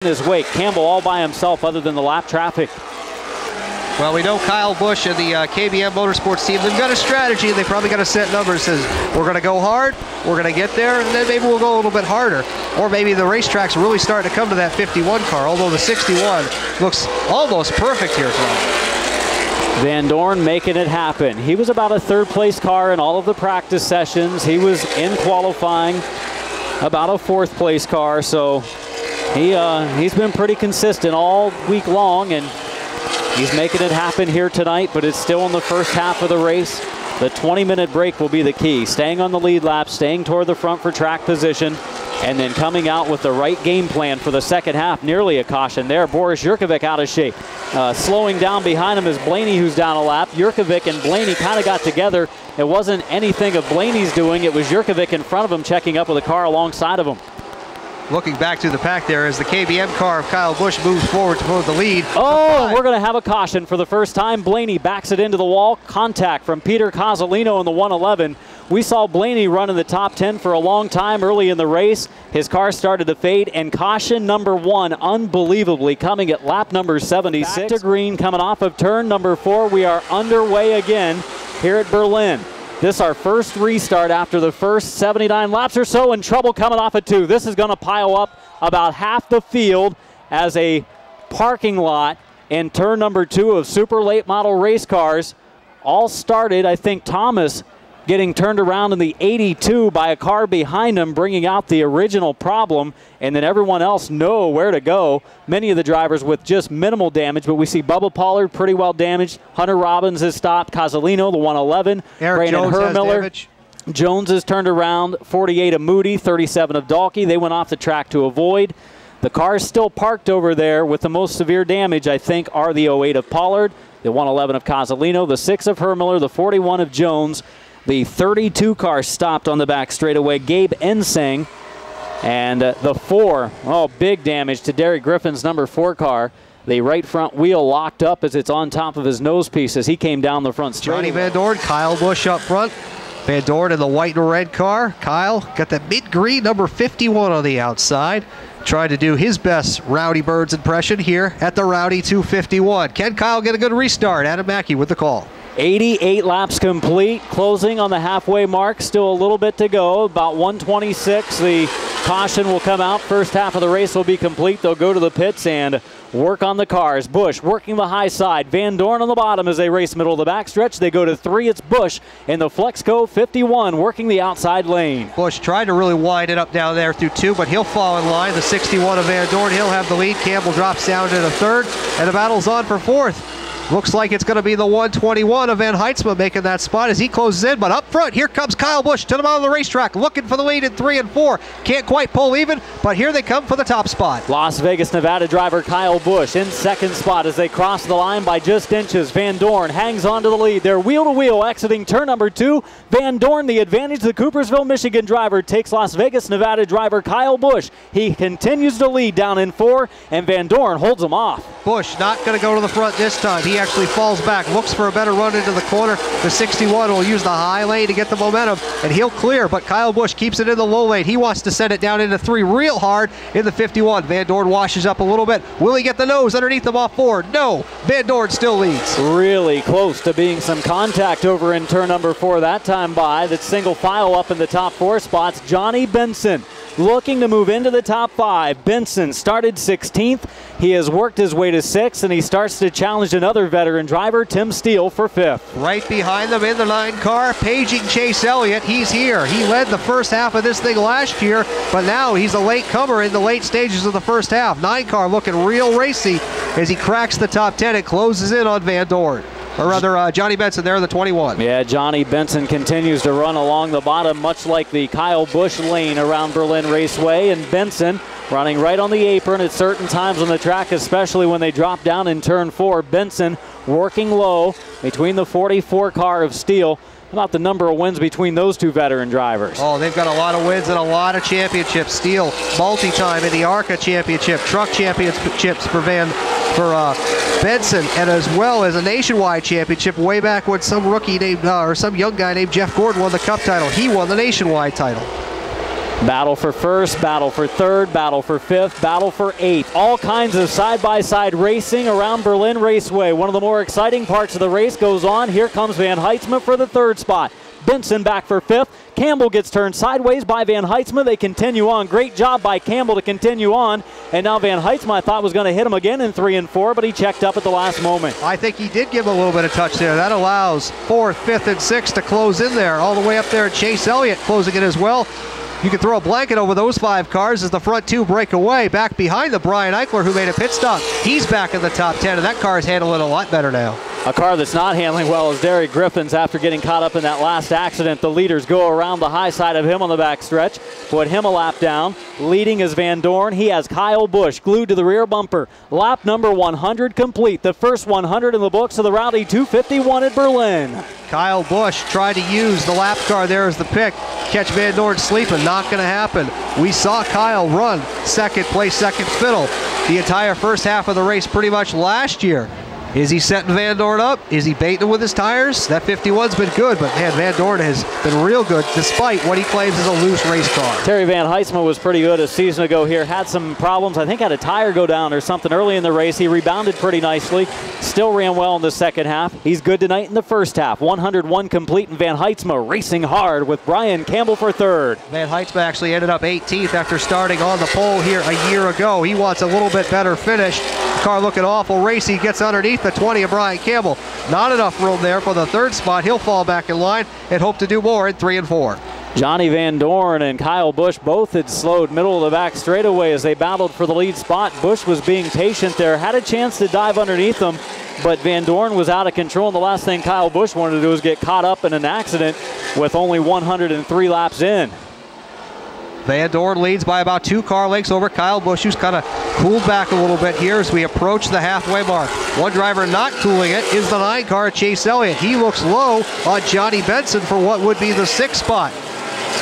his wake. Campbell all by himself other than the lap traffic. Well, we know Kyle Busch and the KBM Motorsports team, they've got a strategy. They probably got a set number that says, we're going to go hard, we're going to get there, and then maybe we'll go a little bit harder. Or maybe the racetrack's really starting to come to that 51 car, although the 61 looks almost perfect here tonight. Van Dorn making it happen. He was about a third-place car in all of the practice sessions. He was in qualifying about a fourth-place car, so he's been pretty consistent all week long, and he's making it happen here tonight, but it's still in the first half of the race. The 20-minute break will be the key. Staying on the lead lap, staying toward the front for track position, and then coming out with the right game plan for the second half. Nearly a caution there. Boris Jurkovic out of shape. Slowing down behind him is Blaney, who's down a lap. Jurkovic and Blaney kind of got together. It wasn't anything of Blaney's doing. It was Jurkovic in front of him checking up with a car alongside of him. Looking back to the pack there as the KBM car of Kyle Busch moves forward toward the lead. Oh, we're going to have a caution for the first time. Blaney backs it into the wall. Contact from Peter Cozzolino in the 111. We saw Blaney run in the top 10 for a long time early in the race. His car started to fade, and caution number 1, unbelievably, coming at lap number 76. Back to green coming off of turn number 4. We are underway again here at Berlin. This is our first restart after the first 79 laps or so, and trouble coming off of 2. This is going to pile up about half the field as a parking lot in turn number 2 of super late model race cars. All started, I think, Thomas getting turned around in the 82 by a car behind him, bringing out the original problem, and then everyone else know where to go. Many of the drivers with just minimal damage, but we see Bubba Pollard pretty well damaged. Hunter Robbins has stopped. Cozzolino, the 111. Brandon Hermiller. Jones has turned around. 48 of Moody, 37 of Dalkey. They went off the track to avoid. The cars still parked over there with the most severe damage, I think, are the 08 of Pollard, the 111 of Cozzolino, the 6 of Hermiller, the 41 of Jones. The 32 car stopped on the back straightaway, Gabe Ensing. And the 4, big damage to Derek Griffin's number 4 car. The right front wheel locked up as it's on top of his nose piece as he came down the front straightaway. Johnny Van Dorn, Kyle Busch up front. Van Dorn in the white and red car. Kyle got that mid-green number 51 on the outside. Trying to do his best Rowdy Birds impression here at the Rowdy 251. Can Kyle get a good restart? Adam Mackey with the call. 88 laps complete, closing on the halfway mark. Still a little bit to go, about 126. The caution will come out. First half of the race will be complete. They'll go to the pits and work on the cars. Busch working the high side. Van Dorn on the bottom as they race middle of the backstretch. They go to 3. It's Busch in the Flexco 51 working the outside lane. Busch tried to really wind it up down there through 2, but he'll fall in line. The 61 of Van Dorn, he'll have the lead. Campbell drops down to the 3rd, and the battle's on for 4th. Looks like it's going to be the 121 of Van Heitzma making that spot as he closes in. But up front, here comes Kyle Busch to the bottom of the racetrack, looking for the lead in 3 and 4. Can't quite pull even, but here they come for the top spot. Las Vegas, Nevada driver Kyle Busch in 2nd spot as they cross the line by just inches. Van Dorn hangs on to the lead. They're wheel-to-wheel exiting turn number 2. Van Dorn, the advantage. The Coopersville, Michigan driver takes Las Vegas, Nevada driver Kyle Busch. He continues to lead down in 4, and Van Dorn holds him off. Busch not going to go to the front this time. He actually falls back, looks for a better run into the corner. The 61 will use the high lane to get the momentum, and he'll clear, but Kyle Busch keeps it in the low lane. He wants to send it down into 3 real hard in the 51. Van Dorn washes up a little bit. Will he get the nose underneath him off 4? No. Van Dorn still leads. Really close to being some contact over in turn number 4 that time by. That single file up in the top 4 spots. Johnny Benson looking to move into the top 5. Benson started 16th. He has worked his way to 6th, and he starts to challenge another veteran driver, Tim Steele, for 5th. Right behind them in the 9 car, paging Chase Elliott. He's here. He led the first half of this thing last year, but now he's a late comer in the late stages of the first half. 9 car looking real racy as he cracks the top 10 and closes in on Van Dorn. Or rather, Johnny Benson there in the 21. Yeah, Johnny Benson continues to run along the bottom, much like the Kyle Busch lane around Berlin Raceway. And Benson running right on the apron at certain times on the track, especially when they drop down in turn 4. Benson working low between the 44 car of Steele. About the number of wins between those 2 veteran drivers. Oh, they've got a lot of wins and a lot of championships. Steele, multi-time in the ARCA championship, truck championships for Benson, and as well as a nationwide championship way back when some rookie named, or some young guy named Jeff Gordon won the Cup title. He won the nationwide title. Battle for first, battle for third, battle for fifth, battle for eighth. All kinds of side-by-side racing around Berlin Raceway. One of the more exciting parts of the race goes on. Here comes Van Heitzman for the third spot. Benson back for fifth. Campbell gets turned sideways by Van Heitzman. They continue on. Great job by Campbell to continue on. And now Van Heitzman, I thought, was going to hit him again in 3 and 4, but he checked up at the last moment. I think he did give him a little bit of touch there. That allows 4th, 5th, and 6th to close in there. All the way up there, Chase Elliott closing it as well. You can throw a blanket over those 5 cars as the front 2 break away. Back behind the Brian Eichler, who made a pit stop. He's back in the top 10, and that car is handling a lot better now. A car that's not handling well is Derek Griffin's after getting caught up in that last accident. The leaders go around the high side of him on the back stretch, put him a lap down. Leading is Van Dorn. He has Kyle Busch glued to the rear bumper. Lap number 100 complete. The first 100 in the books of the Rowdy 251 at Berlin. Kyle Busch tried to use the lap car there as the pick. Catch Van Dorn sleeping, not going to happen. We saw Kyle run second place, second fiddle the entire first half of the race pretty much last year. Is he setting Van Dorn up? Is he baiting him with his tires? That 51's been good, but man, Van Dorn has been real good despite what he claims is a loose race car. Terry Van Heitzman was pretty good a season ago here. Had some problems. I think had a tire go down or something early in the race. He rebounded pretty nicely. Still ran well in the second half. He's good tonight in the first half. 101 complete, and Van Heitzman racing hard with Brian Campbell for third. Van Heitzman actually ended up 18th after starting on the pole here a year ago. He wants a little bit better finish. The car looking awful racy. Gets underneath the 20 of Brian Campbell. Not enough room there for the third spot. He'll fall back in line and hope to do more in 3 and 4. Johnny Van Dorn and Kyle Busch both had slowed middle of the back straightaway as they battled for the lead spot. Busch was being patient there, had a chance to dive underneath them, but Van Dorn was out of control, and the last thing Kyle Busch wanted to do was get caught up in an accident with only 103 laps in. Van Dorn leads by about 2 car lengths over Kyle Busch, who's kind of cooled back a little bit here as we approach the halfway mark. One driver not cooling it is the 9 car, Chase Elliott. He looks low on Johnny Benson for what would be the 6th spot.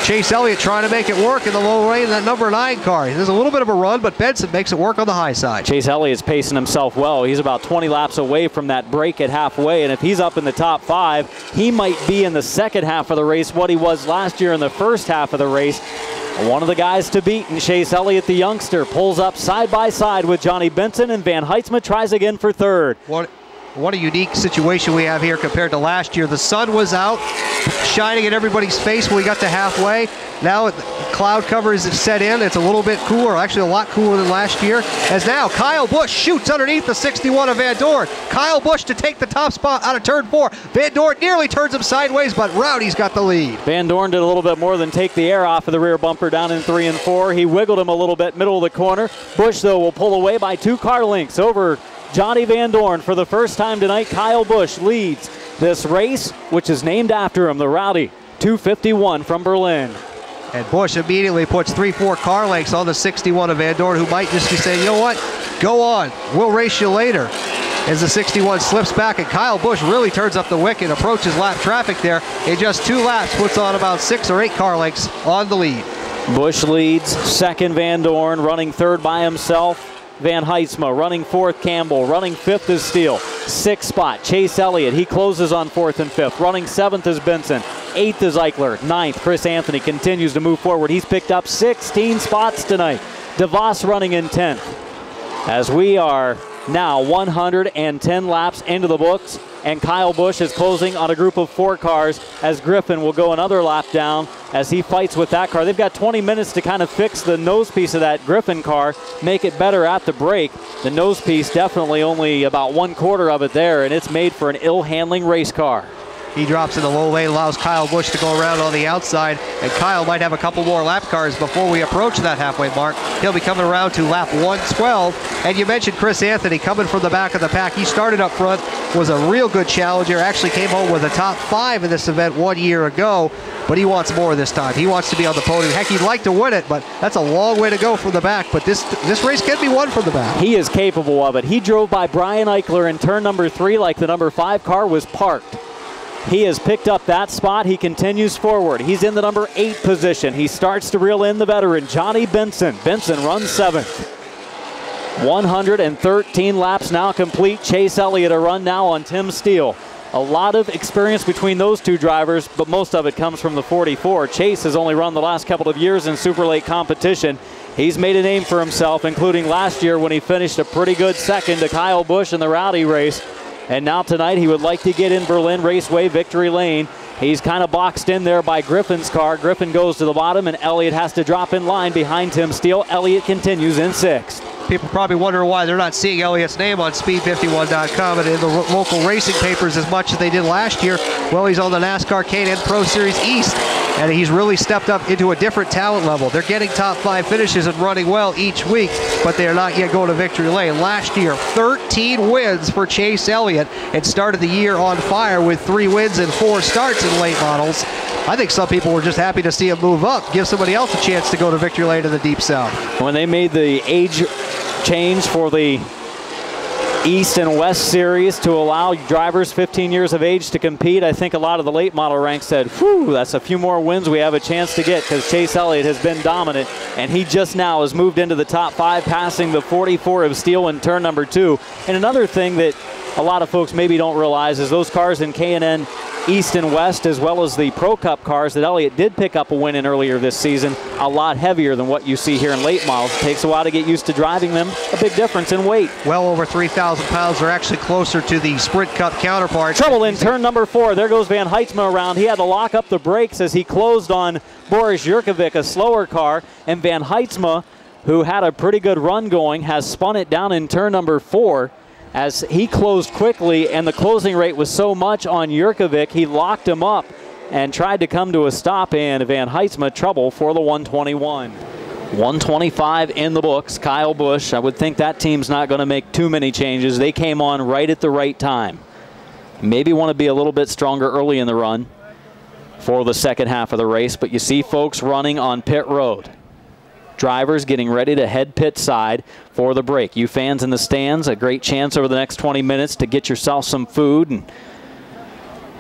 Chase Elliott trying to make it work in the low lane, that number 9 car. There's a little bit of a run, but Benson makes it work on the high side. Chase Elliott's pacing himself well. He's about 20 laps away from that break at halfway, and if he's up in the top 5, he might be in the second half of the race what he was last year in the first half of the race. One of the guys to beat, and Chase Elliott, the youngster, pulls up side by side with Johnny Benson, and Van Heitzman tries again for third. What a unique situation we have here compared to last year. The sun was out, shining in everybody's face when we got to halfway. Now cloud cover is set in. It's a little bit cooler, actually a lot cooler than last year. As now Kyle Busch shoots underneath the 61 of Van Dorn. Kyle Busch to take the top spot out of turn 4. Van Dorn nearly turns him sideways, but Rowdy's got the lead. Van Dorn did a little bit more than take the air off of the rear bumper down in 3 and 4. He wiggled him a little bit middle of the corner. Busch, though, will pull away by 2 car lengths over Johnny Van Dorn. For the first time tonight, Kyle Busch leads this race, which is named after him, the Rowdy 251 from Berlin. And Busch immediately puts 3-4 car lengths on the 61 of Van Dorn, who might just be saying, you know what, go on, we'll race you later. As the 61 slips back, and Kyle Busch really turns up the wick and approaches lap traffic there. In just 2 laps, puts on about 6 or 8 car lengths on the lead. Busch leads, second Van Dorn, running third by himself. Van Heitzman running 4th, Campbell running 5th is Steele. 6th spot, Chase Elliott. He closes on 4th and 5th. Running 7th is Benson. 8th is Eichler. 9th, Chris Anthony continues to move forward. He's picked up 16 spots tonight. DeVos running in 10th. As we are now 110 laps into the books, and Kyle Busch is closing on a group of 4 cars as Griffin will go another lap down as he fights with that car. They've got 20 minutes to kind of fix the nose piece of that Griffin car, make it better at the break. The nose piece definitely only about 1/4 of it there, and it's made for an ill-handling race car. He drops in the low lane, allows Kyle Busch to go around on the outside, and Kyle might have a couple more lap cars before we approach that halfway mark. He'll be coming around to lap 112. And you mentioned Chris Anthony coming from the back of the pack. He started up front, was a real good challenger, actually came home with a top 5 in this event 1 year ago, but he wants more this time. He wants to be on the podium. Heck, he'd like to win it, but that's a long way to go from the back. But this race can be won from the back. He is capable of it. He drove by Brian Eichler in turn number 3 like the number 5 car was parked. He has picked up that spot. He continues forward. He's in the number 8 position. He starts to reel in the veteran, Johnny Benson. Benson runs 7th. 113 laps now complete. Chase Elliott a run now on Tim Steele. A lot of experience between those two drivers, but most of it comes from the 44. Chase has only run the last couple of years in super late competition. He's made a name for himself, including last year when he finished a pretty good second to Kyle Busch in the Rowdy race. And now tonight he would like to get in Berlin Raceway victory lane. He's kind of boxed in there by Griffin's car. Griffin goes to the bottom, and Elliott has to drop in line behind Tim Steele. Elliott continues in sixth. People probably wonder why they're not seeing Elliott's name on speed51.com and in the local racing papers as much as they did last year. Well, he's on the NASCAR K&N Pro Series East, and he's really stepped up into a different talent level. They're getting top 5 finishes and running well each week, but they are not yet going to victory lane. Last year, 13 wins for Chase Elliott, and started the year on fire with 3 wins and 4 starts in late models. I think some people were just happy to see him move up, give somebody else a chance to go to victory lane in the Deep South. When they made the age change for the East and West Series to allow drivers 15 years of age to compete, I think a lot of the late model ranks said, whew, that's a few more wins we have a chance to get, because Chase Elliott has been dominant, and he just now has moved into the top 5, passing the 44 of Steele in turn number 2. And another thing that a lot of folks maybe don't realize is those cars in K&N East and West, as well as the Pro Cup cars that Elliott did pick up a win in earlier this season, a lot heavier than what you see here in late models. It takes a while to get used to driving them. A big difference in weight. Well over 3,000 pounds. They're actually closer to the Sprint Cup counterparts. Trouble in turn number 4. There goes Van Heitzma around. He had to lock up the brakes as he closed on Boris Jurkovic, a slower car. And Van Heitzma, who had a pretty good run going, has spun it down in turn number 4. As he closed quickly, and the closing rate was so much on Jurkovic, he locked him up and tried to come to a stop, and Van Heitzma trouble for the 121. 125 in the books. Kyle Busch, I would think that team's not going to make too many changes. They came on right at the right time. Maybe want to be a little bit stronger early in the run for the second half of the race, but you see folks running on pit road. Drivers getting ready to head pit side for the break. You fans in the stands, a great chance over the next 20 minutes to get yourself some food and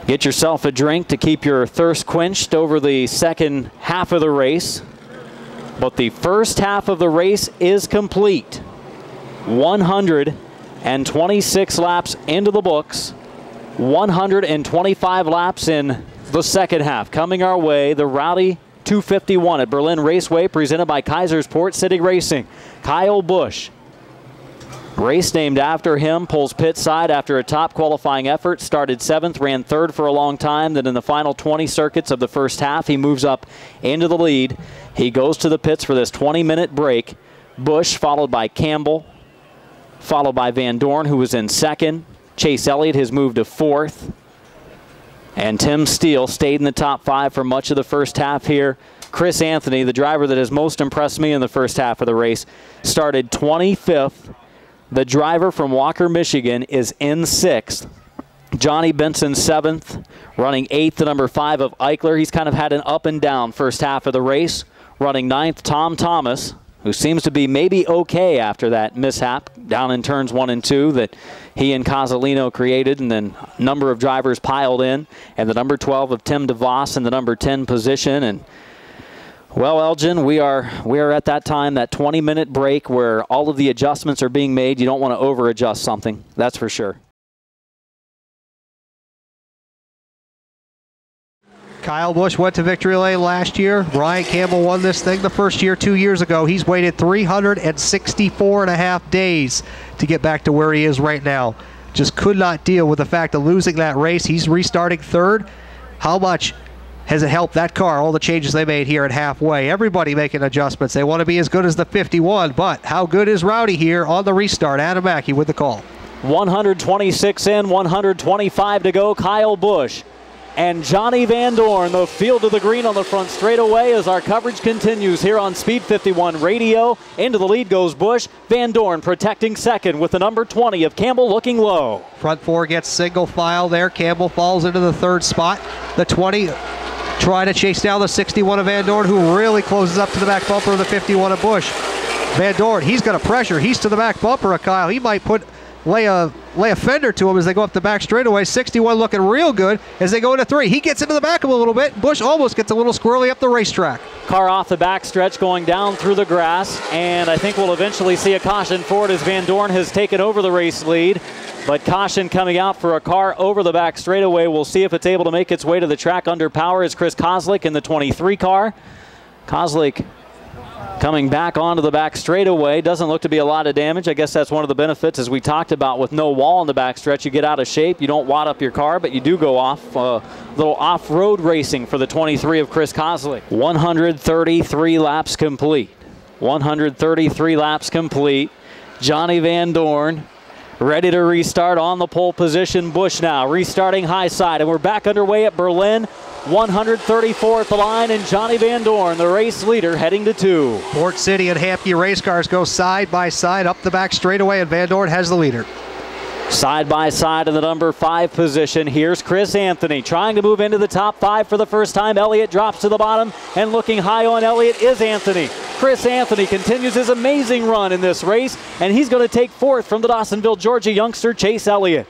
get yourself a drink to keep your thirst quenched over the second half of the race. But the first half of the race is complete. 126 laps into the books. 125 laps in the second half. Coming our way, the Rowdy 251 at Berlin Raceway, presented by Kaisersport City Racing. Kyle Busch, race named after him, pulls pit side after a top qualifying effort, started 7th, ran 3rd for a long time. Then in the final 20 circuits of the first half, he moves up into the lead. He goes to the pits for this 20-minute break. Busch followed by Campbell, followed by Van Dorn, who was in 2nd. Chase Elliott has moved to 4th. And Tim Steele stayed in the top 5 for much of the first half here. Chris Anthony, the driver that has most impressed me in the first half of the race, started 25th. The driver from Walker, Michigan is in 6th. Johnny Benson 7th, running 8th, the number 5 of Eichler. He's kind of had an up and down first half of the race. Running 9th, Tom Thomas, who seems to be maybe okay after that mishap down in turns 1 and 2 that he and Casalino created, and then a number of drivers piled in, and the number 12 of Tim DeVos in the number 10 position. And well, Elgin, we are at that time, that 20-minute break where all of the adjustments are being made. You don't want to over-adjust something, that's for sure. Kyle Busch went to victory lane last year. Brian Campbell won this thing the first year 2 years ago. He's waited 364.5 days to get back to where he is right now. Just could not deal with the fact of losing that race. He's restarting 3rd. How much has it helped that car, all the changes they made here at halfway? Everybody making adjustments. They want to be as good as the 51, but how good is Rowdy here on the restart? Adam Mackey with the call. 126 in, 125 to go. Kyle Busch and Johnny Van Dorn, the field of the green on the front straightaway as our coverage continues here on Speed 51 Radio. Into the lead goes Busch. Van Dorn protecting 2nd with the number 20 of Campbell looking low. Front 4 gets single file there. Campbell falls into the 3rd spot. The 20 trying to chase down the 61 of Van Dorn, who really closes up to the back bumper of the 51 of Busch. Van Dorn, he's got a pressure. He's to the back bumper of Kyle. He might put lay a fender to him as they go up the back straightaway. 61 looking real good as they go into 3. He gets into the back of him a little bit. Busch almost gets a little squirrely up the racetrack. Car off the back stretch going down through the grass, and I think we'll eventually see a caution for it as Van Dorn has taken over the race lead. But caution coming out for a car over the back straightaway. We'll see if it's able to make its way to the track under power is Chris Kozlik in the 23 car. Kozlik coming back onto the back straightaway. Doesn't look to be a lot of damage. I guess that's one of the benefits, as we talked about, with no wall in the back stretch. You get out of shape. You don't wad up your car, but you do go off. Little off-road racing for the 23 of Chris Kozlik. 133 laps complete. 133 laps complete. Johnny Van Dorn ready to restart on the pole position. Busch now restarting high side, and we're back underway at Berlin. 134 at the line, and Johnny Van Dorn, the race leader, heading to 2. Port City and Hampke race cars go side by side up the back straightaway, and Van Dorn has the leader. Side by side in the number 5 position. Here's Chris Anthony trying to move into the top 5 for the first time. Elliott drops to the bottom, and looking high on Elliott is Anthony. Chris Anthony continues his amazing run in this race, and he's going to take 4th from the Dawsonville, Georgia youngster Chase Elliott.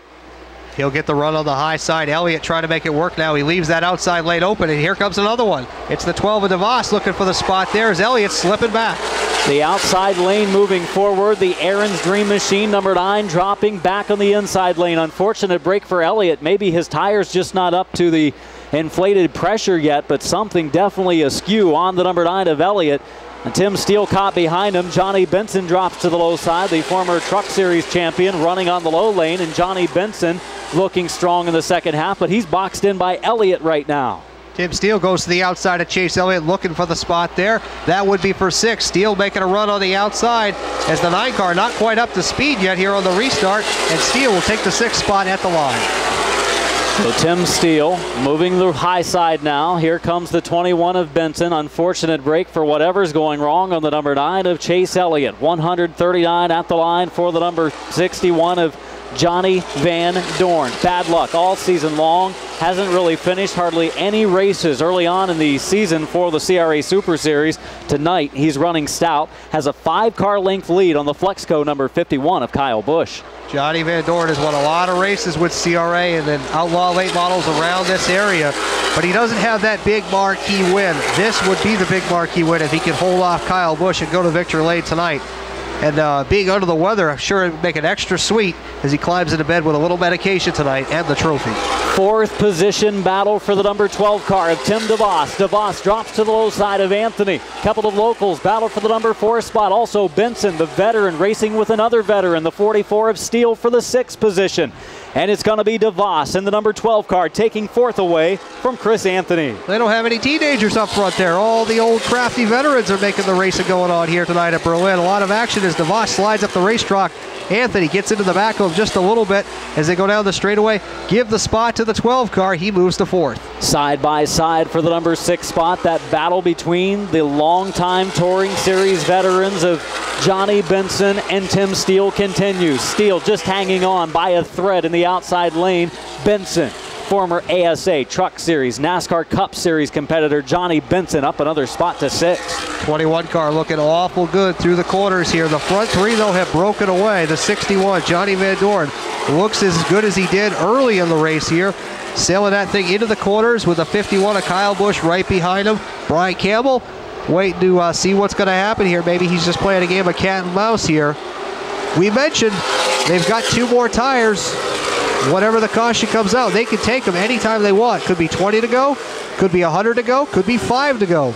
He'll get the run on the high side. Elliott trying to make it work now. He leaves that outside lane open, and here comes another one. It's the 12 of DeVos looking for the spot there as Elliott slipping back. The outside lane moving forward. The Aaron's Dream Machine, number 9, dropping back on the inside lane. Unfortunate break for Elliott. Maybe his tire's just not up to the inflated pressure yet, but something definitely askew on the number 9 of Elliott. And Tim Steele caught behind him. Johnny Benson drops to the low side, the former Truck Series champion, running on the low lane, and Johnny Benson looking strong in the second half, but he's boxed in by Elliott right now. Tim Steele goes to the outside of Chase Elliott looking for the spot there. That would be for 6. Steele making a run on the outside as the 9 car not quite up to speed yet here on the restart, and Steele will take the 6th spot at the line. So Tim Steele moving the high side now. Here comes the 21 of Benson. Unfortunate break for whatever's going wrong on the number 9 of Chase Elliott. 139 at the line for the number 61 of Johnny Van Dorn. Bad luck all season long. Hasn't really finished hardly any races early on in the season for the CRA Super Series. Tonight he's running stout. Has a 5-car length lead on the Flexco number 51 of Kyle Busch. Johnny Van Dorn has won a lot of races with CRA and then outlaw late models around this area, but he doesn't have that big marquee win. This would be the big marquee win if he could hold off Kyle Busch and go to victory lane tonight. And being under the weather, I'm sure it would make it extra sweet as he climbs into bed with a little medication tonight and the trophy. 4th position battle for the number 12 car of Tim DeVos. DeVos drops to the low side of Anthony. Couple of locals battle for the number 4 spot. Also Benson, the veteran, racing with another veteran. The 44 of Steele for the 6th position. And it's going to be DeVos in the number 12 car, taking 4th away from Chris Anthony. They don't have any teenagers up front there. All the old crafty veterans are making the racing going on here tonight at Berlin. A lot of action as DeVos slides up the racetrack. Anthony gets into the back of him just a little bit as they go down the straightaway. Give the spot to the 12 car. He moves to 4th. Side by side for the number 6 spot. That battle between the longtime Touring Series veterans of Johnny Benson and Tim Steele continues. Steele just hanging on by a thread in the outside lane. Benson, former ASA, Truck Series, NASCAR Cup Series competitor Johnny Benson up another spot to 6. 21 car looking awful good through the corners here. The front 3, though, have broken away. The 61, Johnny Van Dorn, looks as good as he did early in the race here. Sailing that thing into the corners with a 51 of Kyle Busch right behind him. Brian Campbell waiting to see what's going to happen here. Maybe he's just playing a game of cat and mouse here. We mentioned they've got 2 more tires. Whatever the caution comes out, they can take them anytime they want. Could be 20 to go, could be 100 to go, could be 5 to go.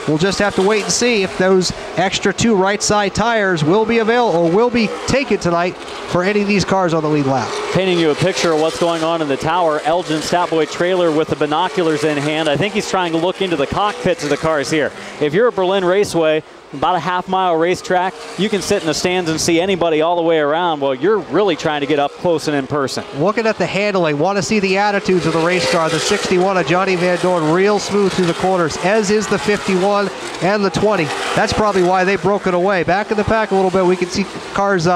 We'll just have to wait and see if those extra 2 right side tires will be available or will be taken tonight for any of these cars on the lead lap. Painting you a picture of what's going on in the tower. Elgin Statboy trailer with the binoculars in hand. I think he's trying to look into the cockpits of the cars here. If you're at Berlin Raceway, about a half-mile racetrack, you can sit in the stands and see anybody all the way around. Well, you're really trying to get up close and in person. Looking at the handling, want to see the attitudes of the race car. The 61 of Johnny Van Dorn, real smooth through the corners, as is the 51 and the 20. That's probably why they broke it away. Back in the pack a little bit, we can see cars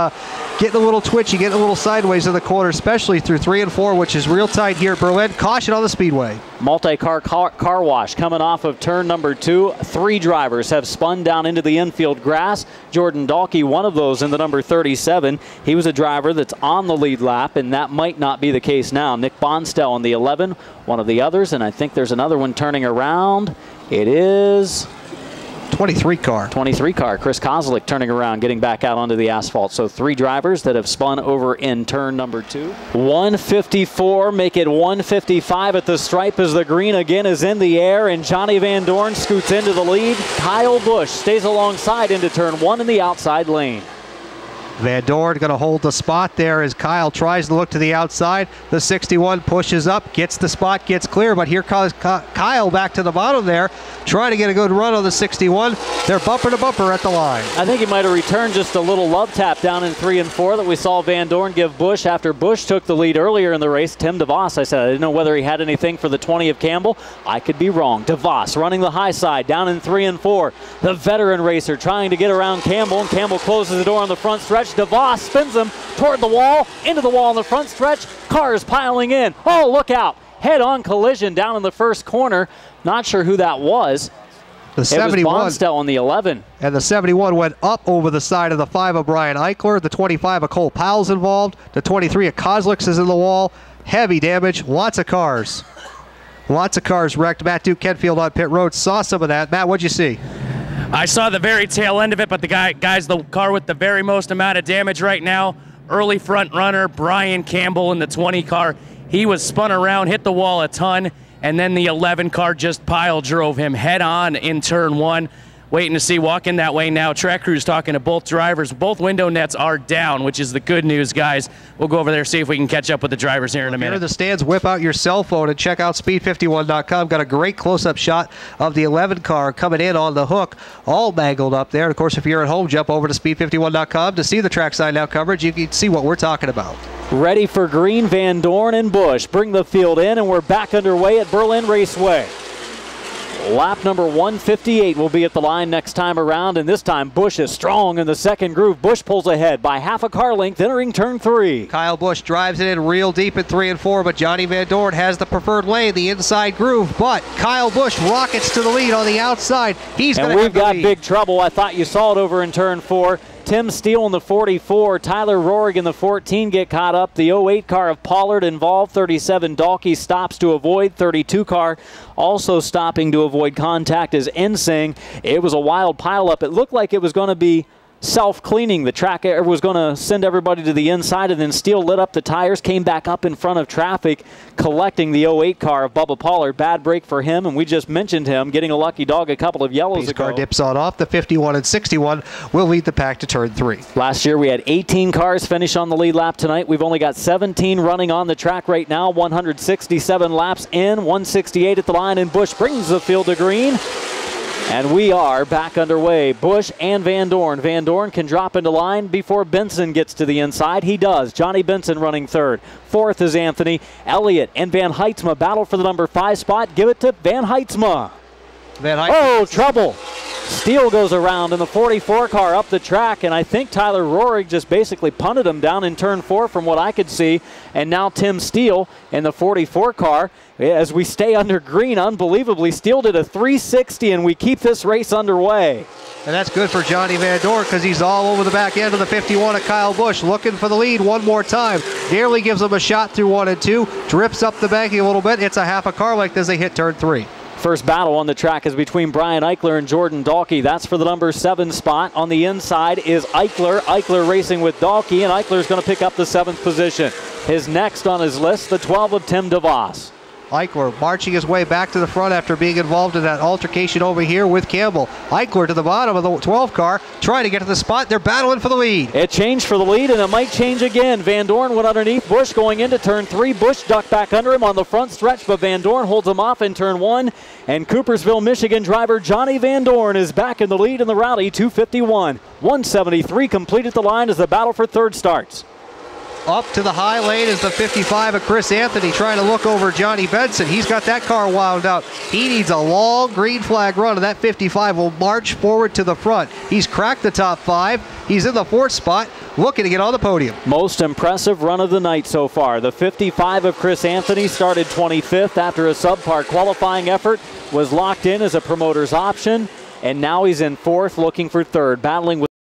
getting a little twitchy, getting a little sideways in the corner, especially through 3 and 4, which is real tight here at Berlin. Caution on the speedway. Multi-car car wash coming off of turn number 2. 3 drivers have spun down into the infield grass. Jordan Dahlke, one of those in the number 37. He was a driver that's on the lead lap, and that might not be the case now. Nick Bonstell in the 11, one of the others, and I think there's another one turning around. It is 23 car. 23 car. Chris Kozlik turning around, getting back out onto the asphalt. So 3 drivers that have spun over in turn number 2. 154, make it 155 at the stripe as the green again is in the air, and Johnny Van Dorn scoots into the lead. Kyle Busch stays alongside into turn 1 in the outside lane. Van Dorn going to hold the spot there as Kyle tries to look to the outside. The 61 pushes up, gets the spot, gets clear, but here comes Kyle back to the bottom there, trying to get a good run on the 61. They're bumper to bumper at the line. I think he might have returned just a little love tap down in 3 and 4 that we saw Van Dorn give Busch after Busch took the lead earlier in the race. Tim DeVos, I said I didn't know whether he had anything for the 20 of Campbell. I could be wrong. DeVos running the high side down in 3 and 4. The veteran racer trying to get around Campbell, and Campbell closes the door on the front stretch. DeVos spins him toward the wall, into the wall in the front stretch. Cars piling in. Oh, look out. Head-on collision down in the first corner. Not sure who that was. The 71. It was Bonstell on the 11. And the 71 went up over the side of the 5 of Brian Eichler. The 25 of Cole Powell's involved. The 23 of Kozlik's is in the wall. Heavy damage. Lots of cars. Lots of cars wrecked. Matt Duke Kenfield on pit road saw some of that. Matt, what'd you see? I saw the very tail end of it, but the guy's the car with the very most amount of damage right now. Early front runner, Brian Campbell in the 20 car. He was spun around, hit the wall a ton, and then the 11 car just pile drove him head on in turn 1. Waiting to see, walking that way now. Track crew's talking to both drivers. Both window nets are down, which is the good news, guys. We'll go over there, see if we can catch up with the drivers here in a minute. Here in the stands, whip out your cell phone and check out speed51.com. Got a great close-up shot of the 11 car coming in on the hook, all mangled up there. And of course, if you're at home, jump over to speed51.com to see the trackside now coverage. You can see what we're talking about. Ready for green, Van Dorn and Busch bring the field in, and we're back underway at Berlin Raceway. Lap number 158 will be at the line next time around, and this time Busch is strong in the second groove. Busch pulls ahead by half a car length entering turn 3. Kyle Busch drives it in real deep at 3 and 4, but Johnny Van Dorn has the preferred lane, the inside groove, but Kyle Busch rockets to the lead on the outside. He's going to have the lead. And we've got big trouble. I thought you saw it over in turn 4. Tim Steele in the 44, Tyler Rohrig in the 14 get caught up. The 08 car of Pollard involved. 37 Dahlke stops to avoid. 32 car also stopping to avoid contact is Ensing. It was a wild pileup. It looked like it was going to be self-cleaning. The track was going to send everybody to the inside, and then Steele lit up the tires, came back up in front of traffic, collecting the 08 car of Bubba Pollard. Bad break for him, and we just mentioned him getting a lucky dog a couple of yellows ago. Car dips on off. The 51 and 61 will lead the pack to turn 3. Last year we had 18 cars finish on the lead lap. Tonight we've only got 17 running on the track right now. 167 laps in, 168 at the line, and Busch brings the field to green. And we are back underway. Busch and Van Dorn. Van Dorn can drop into line before Benson gets to the inside. He does. Johnny Benson running third. Fourth is Anthony. Elliott and Van Heitzma battle for the number 5 spot. Give it to Van Heitzma. Oh, trouble. Steele goes around in the 44 car up the track, and I think Tyler Rohrig just basically punted him down in turn 4 from what I could see. And now Tim Steele in the 44 car. As we stay under green, unbelievably, Steele did a 360, and we keep this race underway. And that's good for Johnny Van Dorn because he's all over the back end of the 51 of Kyle Busch, looking for the lead one more time. Nearly gives him a shot through 1 and 2, drips up the banking a little bit. It's a half a car length as they hit turn 3. First battle on the track is between Brian Eichler and Jordan Dahlke. That's for the number 7 spot. On the inside is Eichler. Eichler racing with Dahlke, and Eichler's going to pick up the 7th position. His next on his list, the 12 of Tim DeVos. Eichler marching his way back to the front after being involved in that altercation over here with Campbell. Eichler to the bottom of the 12 car, trying to get to the spot. They're battling for the lead. It changed for the lead, and it might change again. Van Dorn went underneath Busch going into turn 3. Busch ducked back under him on the front stretch, but Van Dorn holds him off in turn 1. And Coopersville, Michigan driver Johnny Van Dorn is back in the lead in the Rowdy 251. 173 complete at the line as the battle for third starts. Up to the high lane is the 55 of Chris Anthony trying to look over Johnny Benson. He's got that car wound up. He needs a long green flag run, and that 55 will march forward to the front. He's cracked the top 5. He's in the 4th spot, looking to get on the podium. Most impressive run of the night so far. The 55 of Chris Anthony started 25th after a subpar qualifying effort, was locked in as a promoter's option, and now he's in 4th looking for 3rd, battling with